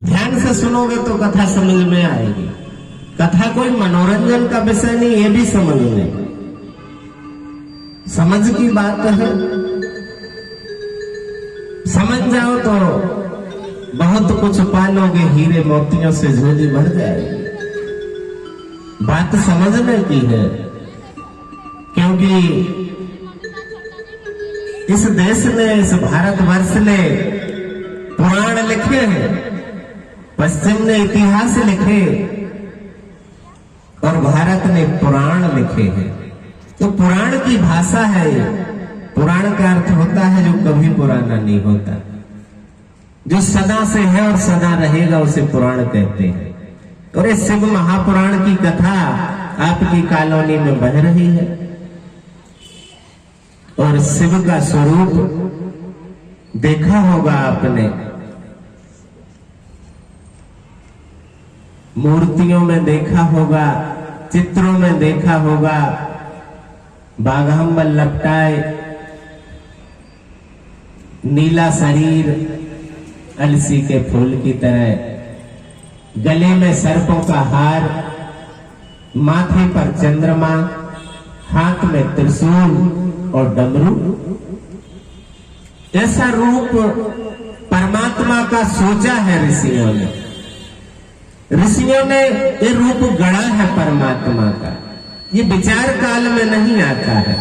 ध्यान से सुनोगे तो कथा समझ में आएगी। कथा कोई मनोरंजन का विषय नहीं, ये भी समझ में समझ की बात है। समझ जाओ तो बहुत कुछ पालोगे, हीरे मोतियों से झोली भर जाएगी। बात समझने की है, क्योंकि इस देश ने, इस भारतवर्ष ने पुराण लिखे हैं, पश्चिम ने इतिहास लिखे और भारत ने पुराण लिखे हैं। तो पुराण की भाषा है ये। पुराण का अर्थ होता है जो कभी पुराना नहीं होता, जो सदा से है और सदा रहेगा, उसे पुराण कहते हैं। और इस शिव महापुराण की कथा आपकी कॉलोनी में बह रही है और शिव का स्वरूप देखा होगा आपने, मूर्तियों में देखा होगा, चित्रों में देखा होगा, बाघंबर लपटाए, नीला शरीर अलसी के फूल की तरह, गले में सर्पों का हार, माथे पर चंद्रमा, हाथ में त्रिशूल और डमरू। ऐसा रूप परमात्मा का सोचा है ऋषियों ने। ऋषियों ने ये रूप गढ़ा है परमात्मा का, ये विचार काल में नहीं आता है।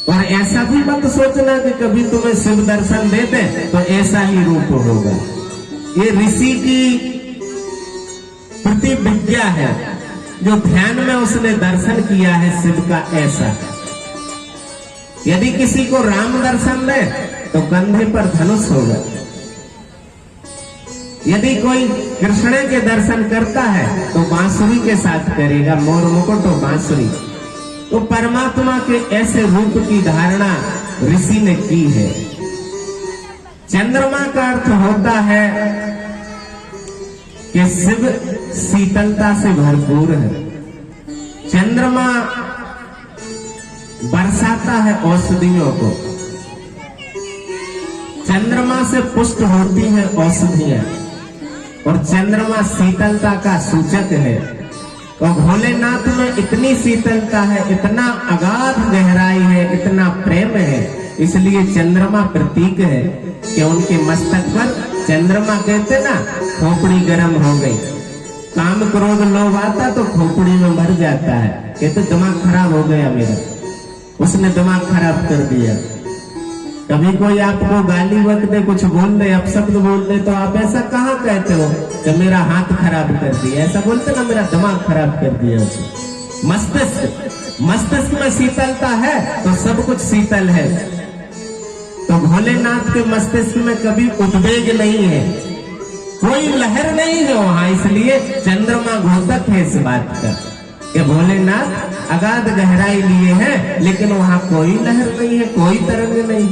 और ऐसा भी मत सोचना कि कभी तुम्हें शिव दर्शन दे दे तो ऐसा ही रूप होगा। ये ऋषि की प्रतिविज्ञा है, जो ध्यान में उसने दर्शन किया है शिव का ऐसा। यदि किसी को राम दर्शन दे तो कंधे पर धनुष होगा, यदि कोई कृष्ण के दर्शन करता है तो बांसुरी के साथ करेगा, मोर मुकुट और बांसुरी। तो परमात्मा के ऐसे रूप की धारणा ऋषि ने की है। चंद्रमा का अर्थ होता है कि शिव शीतलता से भरपूर है। चंद्रमा बरसाता है औषधियों को, चंद्रमा से पुष्ट होती है औषधियां, और चंद्रमा शीतलता का सूचक है। और भोलेनाथ में इतनी शीतलता है, इतना अगाध गहराई है, इतना प्रेम है, इसलिए चंद्रमा प्रतीक है कि उनके मस्तक पर चंद्रमा कहते ना, खोपड़ी गर्म हो गई, काम क्रोध लोभ आता तो खोपड़ी में भर जाता है, कहते दिमाग खराब हो गया मेरा, उसने दिमाग खराब कर दिया। कभी कोई आपको गाली वक्त दे, कुछ बोल दे, अपशब्द बोल दे, तो आप ऐसा कहाँ कहते हो कि मेरा हाथ खराब कर दिया? ऐसा बोलते ना, मेरा दिमाग खराब कर दिया उसे। मस्तिष्क में शीतलता है तो सब कुछ शीतल है। तो भोलेनाथ के मस्तिष्क में कभी उद्वेग नहीं है, कोई लहर नहीं है वहां, इसलिए चंद्रमा घोतक है इस बात का कि भोलेनाथ अगाध गहराई लिए हैं, लेकिन वहां कोई लहर नहीं है, कोई तरंग नहीं।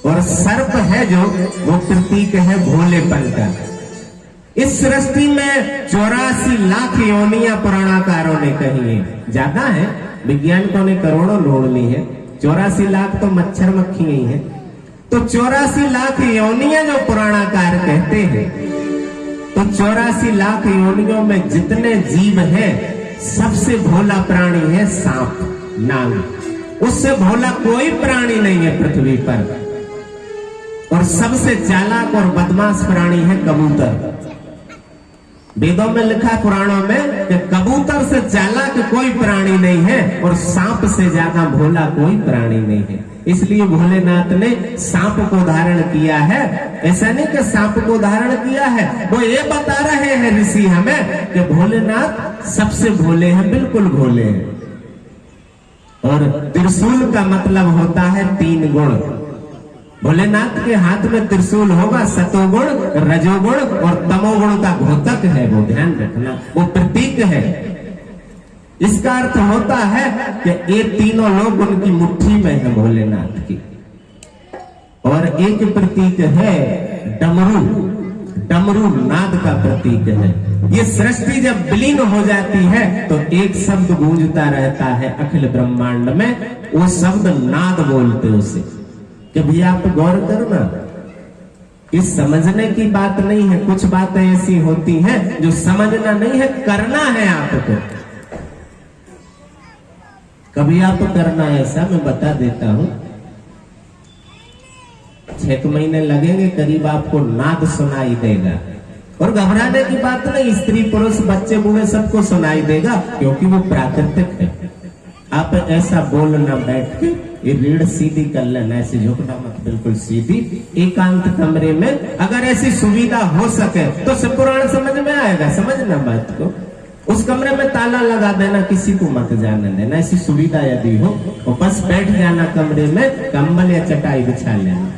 और सर्प है जो, वो प्रतीक है भोलेपन का। इस सृष्टि में 84 लाख योनियां पुराणाकारों ने कही है, ज्यादा है, वैज्ञानिकों ने करोड़ों ढूंढ ली है। 84 लाख तो मच्छर मक्खी ही है। तो 84 लाख योनियां जो पुराणाकार कहते हैं, तो 84 लाख योनियों में जितने जीव हैं, सबसे भोला प्राणी है सांप, नाग। उससे भोला कोई प्राणी नहीं है पृथ्वी पर। और सबसे चालाक और बदमाश प्राणी है कबूतर। वेदों में लिखा, पुराणों में, कि कबूतर से चालाक कोई प्राणी नहीं है और सांप से ज्यादा भोला कोई प्राणी नहीं है। इसलिए भोलेनाथ ने सांप को धारण किया है। ऐसा नहीं कि सांप को धारण किया है, वो ये बता रहे हैं ऋषि हमें कि भोलेनाथ सबसे भोले हैं, बिल्कुल भोले हैं। और त्रिशूल का मतलब होता है 3 गुण। भोलेनाथ के हाथ में त्रिशूल होगा, सतोगुण, रजोगुण और तमोगुण का घोतक है, वो ध्यान रखना, वो प्रतीक है। इसका अर्थ होता है कि ये तीनों लोग उनकी मुट्ठी में है भोलेनाथ की। और एक प्रतीक है डमरू, डमरू नाद का प्रतीक है। ये सृष्टि जब विलीन हो जाती है तो एक शब्द गूंजता रहता है अखिल ब्रह्मांड में, वो शब्द नाद बोलते उसे। कि भैया आप गौर करना, कि समझने की बात नहीं है, कुछ बातें ऐसी होती हैं जो समझना नहीं है, करना है आपको। कभी आप करना है ऐसा, मैं बता देता हूं। 6 महीने लगेंगे करीब, आपको नाद सुनाई देगा। और घबराने की बात नहीं, स्त्री पुरुष बच्चे बूढ़े सबको सुनाई देगा, क्योंकि वो प्राकृतिक है। आप ऐसा बोलना बैठ के, ये रीढ़ सीधी कर लेना, ऐसे झुकना मत, बिल्कुल सीधी। एकांत कमरे में अगर ऐसी सुविधा हो सके तो सब पुराण समझ में आएगा, समझना बात को। उस कमरे में ताला लगा देना, किसी को मत जाने देना, ऐसी सुविधा यदि हो, और बस बैठ जाना कमरे में, कंबल या चटाई बिछा लेना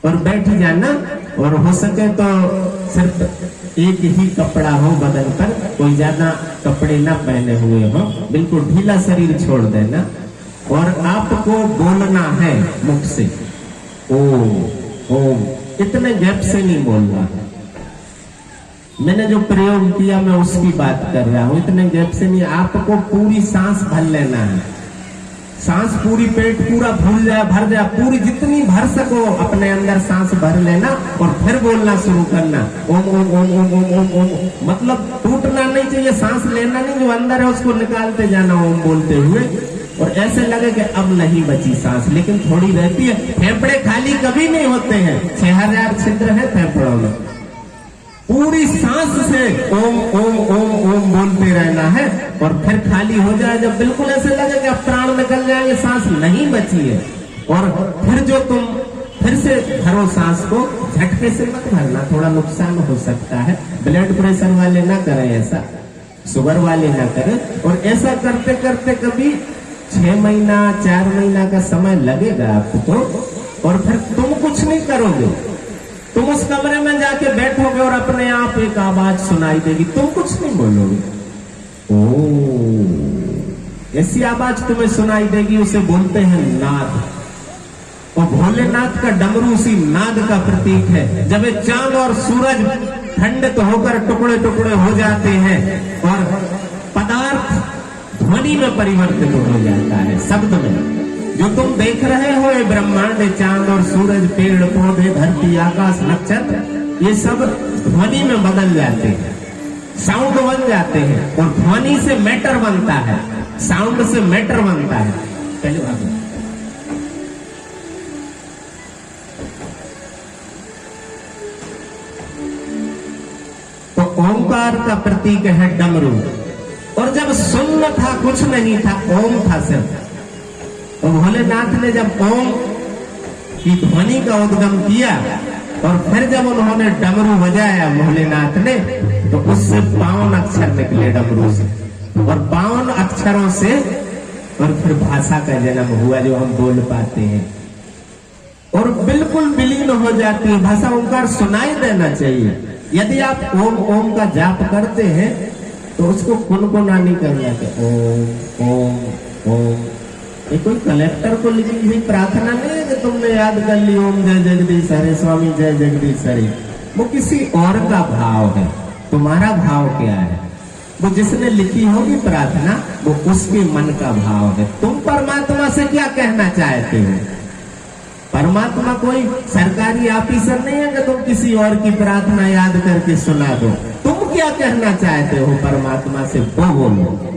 और बैठ जाना। और हो सके तो सिर्फ एक ही कपड़ा हो बदन पर, कोई ज्यादा कपड़े ना पहने हुए हो, बिल्कुल ढीला शरीर छोड़ देना। और आपको बोलना है मुख से ओम ओम, इतने गैप से नहीं बोलना। मैंने जो प्रयोग किया मैं उसकी बात कर रहा हूं, इतने गैप से नहीं। आपको पूरी सांस भर लेना है, सांस पूरी, पेट पूरा भर जाए, पूरी जितनी भर सको अपने अंदर सांस भर लेना और फिर बोलना शुरू करना, ओम ओम ओम ओम ओम ओम ओम। मतलब टूटना नहीं चाहिए, सांस लेना नहीं, जो अंदर है उसको निकालते जाना ओम बोलते हुए। और ऐसे लगे कि अब नहीं बची सांस, लेकिन थोड़ी रहती है। फेफड़े खाली कभी नहीं होते हैं, 6000 छिद्र है फेफड़ों में। पूरी सांस से ओम ओम ओम ओम बोलते रहना है और फिर खाली हो जाए, जब बिल्कुल ऐसे लगे कि अब प्राण निकल जाएंगे, सांस नहीं बची है, और फिर जो तुम फिर से भरो सांस को, झटके से मत भरना, थोड़ा नुकसान हो सकता है। ब्लड प्रेशर वाले ना करें ऐसा, शुगर वाले ना करें। और ऐसा करते करते कभी 6 महीना 4 महीना का समय लगेगा आपको, और फिर तुम कुछ नहीं करोगे, तुम उस कमरे में जाके बैठोगे और अपने आप एक आवाज सुनाई देगी, तुम कुछ नहीं बोलोगे। ओ, ऐसी आवाज तुम्हें सुनाई देगी, उसे बोलते हैं नाद। और भोलेनाथ का डमरू उसी नाद का प्रतीक है। जब चांद और सूरज खंडित होकर टुकड़े टुकड़े हो जाते हैं और पदार्थ ध्वनि में परिवर्तित हो जाता है, शब्द में। जो तुम देख रहे हो ये ब्रह्मांड, चांद और सूरज, पेड़ पौधे, धरती, आकाश, नक्षत्र, ये सब ध्वनि में बदल जाते हैं, साउंड बन जाते हैं। और ध्वनि से मैटर बनता है, साउंड से मैटर बनता है। पहले भाग तो ओंकार का प्रतीक है डमरू। और जब शून्य था, कुछ नहीं था, ओम था सिर्फ। तो भोलेनाथ ने जब ओम की ध्वनि का उद्गम किया और फिर जब उन्होंने डमरू बजाया भोलेनाथ ने, तो उससे 52 अक्षर निकले डमरू से, और 52 अक्षरों से और फिर भाषा का जन्म हुआ जो हम बोल पाते हैं और बिल्कुल विलीन हो जाती है भाषा। ओंकार सुनाई देना चाहिए। यदि आप ओम ओम का जाप करते हैं तो उसको कुनकुना नहीं करना कि ओम ओम ओम। ये कोई कलेक्टर को लिखी हुई प्रार्थना नहीं है कि तुमने याद कर ली ओम जय जगदीश हरे, स्वामी जय जगदीश हरे। वो किसी और का भाव है, तुम्हारा भाव क्या है? वो जिसने लिखी होगी प्रार्थना, वो उसके मन का भाव है। तुम परमात्मा से क्या कहना चाहते हो? परमात्मा कोई सरकारी ऑफिसर नहीं है कि तुम किसी और की प्रार्थना याद करके सुना दो। तुम क्या कहना चाहते हो परमात्मा से, वो बोलो।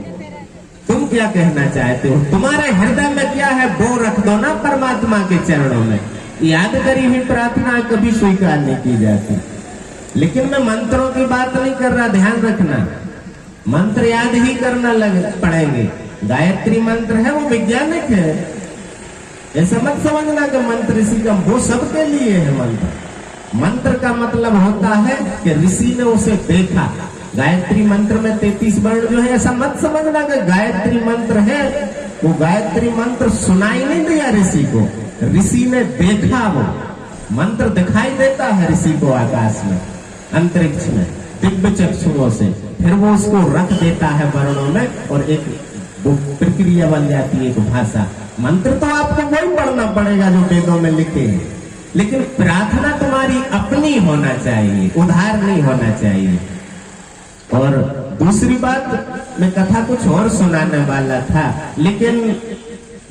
तुम क्या कहना चाहते हो, तुम्हारे हृदय में क्या है, वो रख दो ना परमात्मा के चरणों में। याद करी हुई प्रार्थना कभी स्वीकार नहीं की जाती। लेकिन मैं मंत्रों की बात नहीं कर रहा, ध्यान रखना। मंत्र याद ही करना पड़ेंगे। गायत्री मंत्र है वो वैज्ञानिक है, ऐसा मत समझना कि मंत्र ऋषि का, वो सबके लिए है मंत्र। मंत्र का मतलब होता है कि ऋषि ने उसे देखा। गायत्री मंत्र में 33 वर्ण जो है, ऐसा मत समझना कि गायत्री मंत्र है, वो गायत्री मंत्र सुनाई नहीं दिया ऋषि को, ऋषि ने देखा। वो मंत्र दिखाई देता है ऋषि को आकाश में, अंतरिक्ष में, दिव्य चक्षुओं से। फिर वो उसको रख देता है वर्णों में और एक वो प्रक्रिया बन जाती है, एक भाषा। मंत्र तो आपको वही पढ़ना पड़ेगा जो वेदों में लिखे हैं, लेकिन प्रार्थना तुम्हारी अपनी होना चाहिए, उधार नहीं होना चाहिए। और दूसरी बात, मैं कथा कुछ और सुनाने वाला था, लेकिन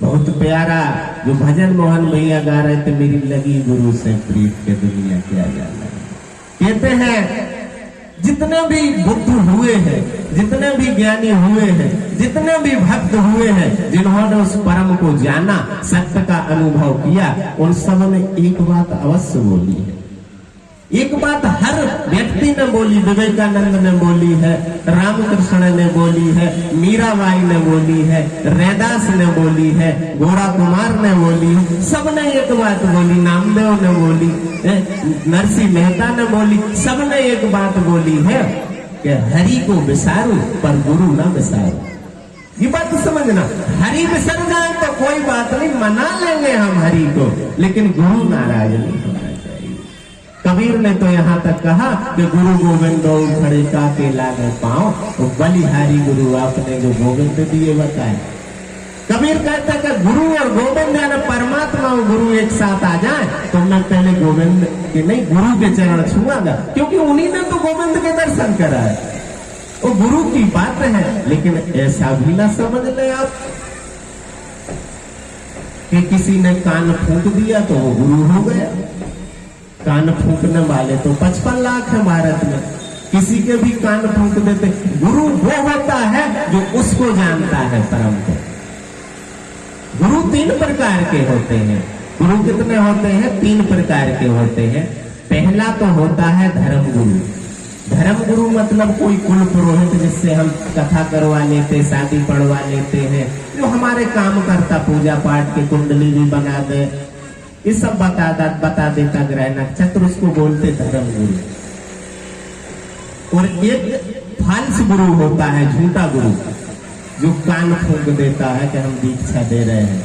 बहुत प्यारा जो भजन मोहन भैया गा रहे थे, मेरी लगी गुरु से प्रीत के दुनिया क्या जाना। कहते हैं जितने भी बुद्ध हुए हैं, जितने भी ज्ञानी हुए हैं, जितने भी भक्त हुए हैं, जिन्होंने उस परम को जाना, सत्य का अनुभव किया, उन सब ने एक बात अवश्य बोली है। एक बात हर व्यक्ति ने बोली, विवेकानंद ने बोली है, रामकृष्ण ने बोली है, मीराबाई ने बोली है, रैदास ने बोली है, गोरा कुमार ने बोली है, सबने एक बात बोली, नामदेव ने बोली, नरसिंह मेहता ने बोली, सबने एक बात बोली है कि हरि को विसारू पर गुरु ना विसारू। ये बात तो समझना, हरि विसर जाए तो कोई बात नहीं, मना लेंगे हम हरि को, लेकिन गुरु नाराज नहीं होना चाहिए। कबीर ने तो यहाँ तक कहा कि गुरु गोविंद खड़े का के लागे पाओ, तो बलिहारी गुरु आपने जो गोविंद दिए बताए। कबीर कहता है कि गुरु और गोविंद यानी परमात्मा और गुरु एक साथ आ जाए, तो मैं पहले गोविंद के नहीं गुरु के चरण छुआंगा, क्योंकि उन्हीं ने तो गोविंद के दर्शन करा है, वो गुरु की बात है। लेकिन ऐसा भी ना समझ ले आप कि किसी ने कान फूंक दिया तो वो गुरु हो गया। कान फूंकने वाले तो 55 लाख है भारत में, किसी के भी कान फूंक देते। गुरु वो होता है जो उसको जानता है परम को। गुरु 3 प्रकार के होते हैं। गुरु कितने होते हैं? 3 प्रकार के होते हैं। पहला तो होता है धर्म गुरु। धर्म गुरु मतलब कोई कुल पुरोहित जिससे हम कथा करवा लेते, शादी पढ़वा लेते हैं, जो हमारे काम करता, पूजा पाठ की कुंडली भी बना दे, ये सब बता देता ग्रह नक्षत्र, उसको बोलते धर्म गुरु। और एक फाल्स गुरु होता है, झूठा गुरु, जो कान फूंक देता है कि हम दीक्षा दे रहे हैं।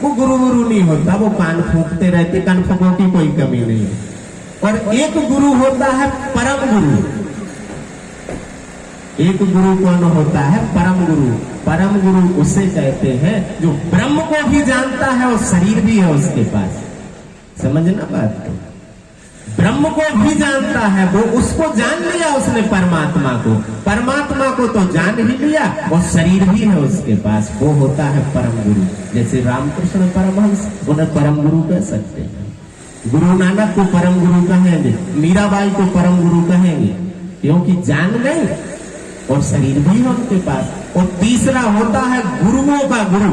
वो गुरु नहीं होता, वो कान फूंकते रहते, कान फूंकों की कोई कमी नहीं है। और एक गुरु होता है परम गुरु। एक गुरु कौन होता है? परम गुरु। परम गुरु उसे कहते हैं जो ब्रह्म को भी जानता है और शरीर भी है उसके पास। समझना बात को, ब्रह्म को भी जानता है, वो उसको जान लिया उसने, परमात्मा को। परमात्मा को तो जान ही लिया और शरीर भी है उसके पास, वो होता है परम गुरु। जैसे रामकृष्ण परमहंस, उन्हें परम गुरु कह सकते हैं। गुरु नानक को परम गुरु कहेंगे, मीराबाई को परम गुरु कहेंगे, क्योंकि जान गए और शरीर भी है उनके पास। और तीसरा होता है गुरुओं का गुरु।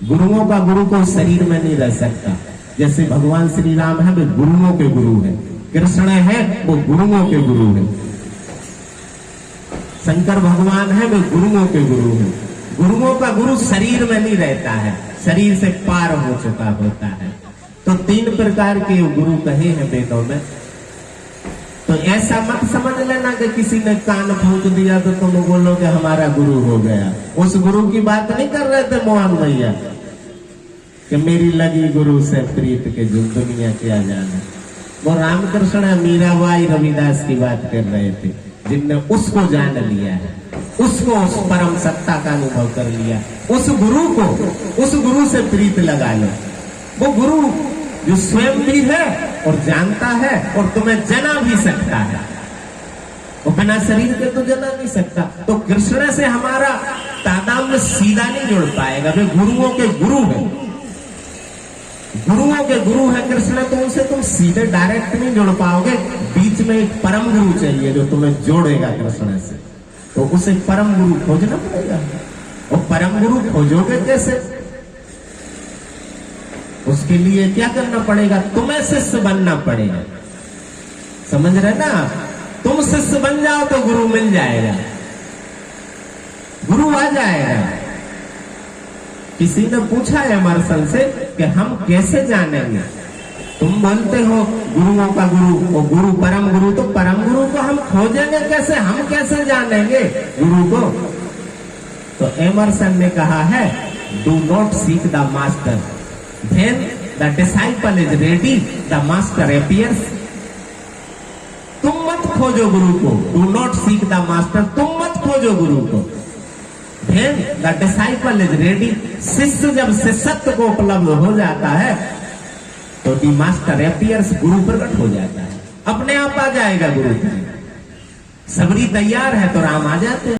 गुरुओं का गुरु को शरीर में नहीं रह सकता। जैसे भगवान श्री राम है, वे गुरुओं के गुरु हैं। कृष्ण है, वो गुरुओं के गुरु हैं। शंकर भगवान है, वे गुरुओं के गुरु हैं। गुरुओं का गुरु शरीर में नहीं रहता है, शरीर से पार हो चुका होता है। तो 3 प्रकार के गुरु कहे हैं वेदों में। तो ऐसा मत समझ लेना कि किसी ने कान फूंक दिया तो तुम बोलो कि हमारा गुरु हो गया। उस गुरु की बात नहीं कर रहे थे मोहन भैया कि मेरी लगी गुरु से प्रीत के जो दुनिया क्या जाने। वो रामकृष्ण मीराबाई रविदास की बात कर रहे थे, जिनने उसको जान लिया है, उसको उस परम सत्ता का अनुभव कर लिया। उस गुरु से प्रीत लगा लो। वो गुरु जो स्वयं भी है और जानता है और तुम्हें जना भी सकता है, वो बिना शरीर के तो जना नहीं सकता। तो कृष्ण से हमारा तादात्म्य सीधा नहीं जुड़ पाएगा। वे गुरुओं के गुरु हैं, गुरुओं के गुरु है कृष्ण, तो उनसे तुम सीधे डायरेक्ट नहीं जुड़ पाओगे। बीच में एक परम गुरु चाहिए जो तुम्हें जोड़ेगा कृष्ण से, तो उसे परम गुरु खोजना पड़ेगा। और परम गुरु खोजोगे कैसे? उसके लिए क्या करना पड़ेगा? तुम्हें शिष्य बनना पड़ेगा। समझ रहे ना? तुम शिष्य बन जाओ तो गुरु मिल जाएगा, गुरु आ जाएगा। किसी ने पूछा है अमरसन से कि हम कैसे जानेंगे? तुम बोलते हो गुरुओं का गुरु, वो गुरु परम गुरु, तो परम गुरु को हम खोजेंगे कैसे? हम कैसे जानेंगे गुरु को? तो एमरसन ने कहा है, do not seek the master, then the disciple is ready, the master appears। तुम मत खोजो गुरु को, do not seek the master, तुम मत खोजो गुरु को। then the disciple is ready, शिष्य जब शिष्यत्व को उपलब्ध हो जाता है तो the master appears, गुरु प्रकट हो जाता है, अपने आप आ जाएगा गुरु। सबरी तैयार है तो राम आ जाते हैं।